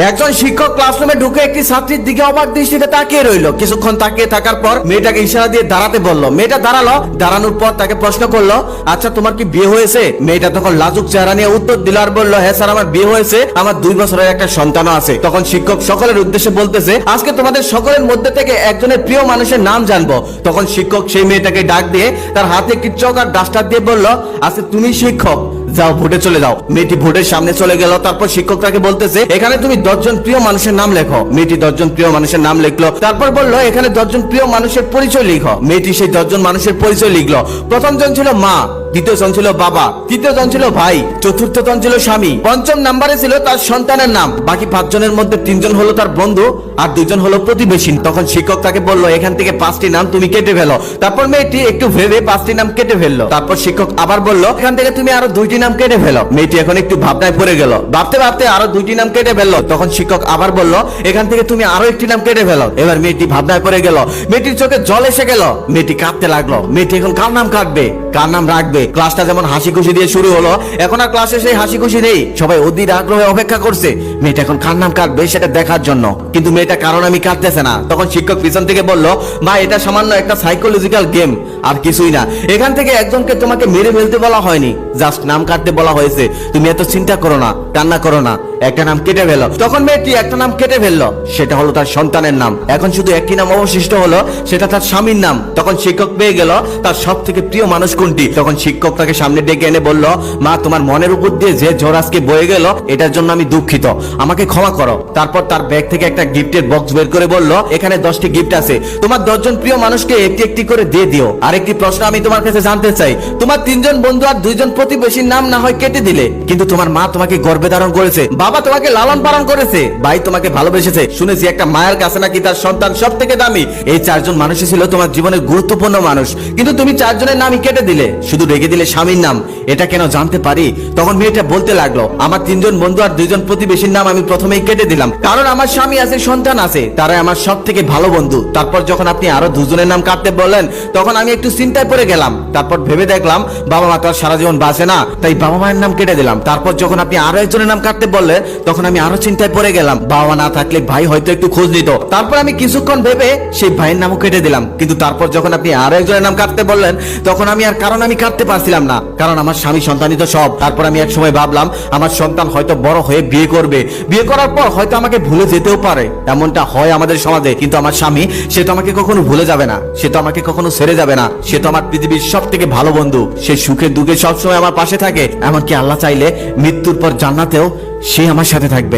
একজন শিক্ষক ক্লাসরুমে ঢুকে একটি ছাত্রীর দিকে অবাক দৃষ্টিতে তাকিয়ে রইল। কিছুক্ষণ তাকিয়ে থাকার পর মেয়েটাকে ইশারা দিয়ে দাঁড়াতে বলল। মেয়েটা দাঁড়ালো। দাঁড়ানোর পর তাকে প্রশ্ন করলো, আচ্ছা তোমার কি বিয়ে হয়েছে? মেয়েটা তখন লাজুক চেহারা নিয়ে উত্তর দিল আর বলল, হ্যাঁ স্যার আমার বিয়ে হয়েছে, আমার 2 বছরের একটা সন্তানও আছে। তখন শিক্ষক সকলের উদ্দেশ্যে বলতেছে, আজকে তোমাদের সকলের মধ্যে থেকে একজনের প্রিয় মানুষের নাম জানবো। তখন শিক্ষক সেই মেয়েটাকে ডাক দিয়ে তার হাতে একটি চক আর ডাস্টার দিয়ে বলল, আজকে তুমি শিক্ষক, যাও ভোটে চলে যাও। মেয়েটি ভোটের সামনে চলে গেল। তারপর শিক্ষক তাকে বলতেছে, এখানে তুমি 10 জন প্রিয় মানুষের নাম লেখো। মেয়েটি 10 জন প্রিয় মানুষের নাম লিখলো। তারপর বললো, এখানে 10 জন প্রিয় মানুষের পরিচয় লিখো। মেয়েটি সেই 10 জন মানুষের পরিচয় লিখলো। প্রথম জন ছিল মা, দ্বিতীয় জন ছিল বাবা, তৃতীয় জন ছিল ভাই, চতুর্থ জন ছিল স্বামী, পঞ্চম নাম্বারে ছিল তার সন্তানের নাম। বাকি 5 জনের মধ্যে 3 জন হলো তার বন্ধু আর 2 জন হলো প্রতিবেশী। তখন শিক্ষক তাকে বললো, এখান থেকে 5টি নাম তুমি কেটে ফেলো। তারপর মেয়েটি একটু ভেবে 5টি নাম কেটে ফেললো। তারপর শিক্ষক আবার বললো, এখান থেকে তুমি আরো 2টি নাম কেটে ফেলো। মেয়েটি এখন একটু ভাবনায় পড়ে গেল। ভাবতে ভাবতে আরো 2টি নাম কেটে ফেললো। তখন শিক্ষক আবার বললো, এখান থেকে তুমি আরো একটি নাম কেটে ফেলো। এবার মেয়েটি ভাবনায় পড়ে গেল। মেয়েটির চোখে জল এসে গেল। মেয়েটি কাঁদতে লাগলো। মেয়েটি এখন কার নাম কাটবে, কার নাম রাখবে? ক্লাসটা যেমন হাসি খুশি দিয়ে শুরু হলো, এখন আর ক্লাসে সেই হাসি খুশি নেই। সবাই অধীর আগ্রহে অপেক্ষা করছে মেয়েটা এখন কার নাম কাটবে সেটা দেখার জন্য। কিন্তু মেয়েটা কারণ আমি কাটতেছে না। তখন শিক্ষক পিছন থেকে বলল, মা এটা সামান্য একটা সাইকোলজিক্যাল গেম, আর কিছুই না। এখান থেকে একজনকে তোমাকে মেরে ফেলতে বলা হয়নি, জাস্ট নাম কাটতে বলা হয়েছে। তুমি এত চিন্তা করো না, কান্না করো না, একটা নাম কেটে ফেলো। তখন মেয়েটি একটা নাম কেটে ফেললো। সেটা হলো তার সন্তানের নাম। এখন শুধু একটি নাম অবশিষ্ট হলো, সেটা তার স্বামীর নাম। তখন শিক্ষক পেয়ে গেল তার সব থেকে প্রিয় মানুষ কোনটি। তখন শিক্ষক তাকে সামনে ডেকে এনে বলল, মা তোমার মনের উপর দিয়ে যে ঝড় আজকে বয়ে গেল, এটার জন্য আমি দুঃখিত, আমাকে ক্ষমা করো। তারপর তার ব্যাগ থেকে একটা গিফটের বক্স বের করে বলল, এখানে 10টি গিফট আছে, তোমার 10 জন প্রিয় মানুষকে একটি একটি করে দিয়ে দিও। আরেকটি প্রশ্ন আমি তোমার কাছে জানতে চাই, তোমার 3 জন বন্ধু আর 2 জন প্রতিবেশীর নাম না হয় কেটে দিলে, কিন্তু তোমার মা তোমাকে গর্ভে ধারণ করেছে, বাবা তোমাকে লালন পালন করেছে, ভাই তোমাকে ভালোবেসেছে, শুনেছি একটা মায়ের কাছে নাকি তার সন্তান সব থেকে দামি। এই 4 জন মানুষই ছিল তোমার জীবনের গুরুত্বপূর্ণ মানুষ, কিন্তু তুমি 4 জনের নামই কেটে দিলে, শুধু রেখে দিলে স্বামীর নাম। এটা কেন জানতে পারি? তখন মেয়েটা বলতে লাগলো, আমার 3 জন বন্ধু আর 2 জন প্রতিবেশীর নাম আমি প্রথমেই কেটে দিলাম, কারণ আমার স্বামী আছে, সন্তান আছে, তারাই আমার সব থেকে ভালো বন্ধু। তারপর যখন আপনি আরো 2 জনের নাম কাটতে বললেন, তখন আমি একটু চিন্তায় পড়ে গেলাম। তারপর ভেবে দেখলাম বাবা মা তো আর সারা জীবন বাঁচে না, তাই বাবা মায়ের নাম কেটে দিলাম। তারপর যখন আপনি আরো একজনের নাম কাটতে বললেন, তখন আমি আরো চিন্তায় পড়ে গেলাম, বাবা মা না থাকলে ভাই হয়তো একটু খোঁজ নিত। তারপর আমি কিছুক্ষণ ভেবে সেই ভাইয়ের নামও কেটে দিলাম। কিন্তু তারপর যখন আপনি আরো একজনের নাম কাটতে বললেন, তখন আমি আর কারণ আমি কাটতে পারছিলাম না, কারণ আমার স্বামী সন্তানই তো সব। তারপর আমি এক সময় ভাবলাম, আমার সন্তান হয়তো বড় হয়ে বিয়ে করবে, বিয়ে করার পর হয়তো আমাকে ভুলে যেতেও পারে, এমনটা হয় আমাদের সমাজে। কিন্তু আমার স্বামী, সে তো আমাকে কখনো ভুলে যাবে না, সে তো আমাকে কখনো ছেড়ে যাবে না, সে তো আমার পৃথিবীর সব থেকে ভালো বন্ধু। সে সুখে দুঃখে সবসময় আমার পাশে থাকে, এমনকি আল্লাহ চাইলে মৃত্যুর পর জান্নাতেও সে আমার সাথে থাকবে।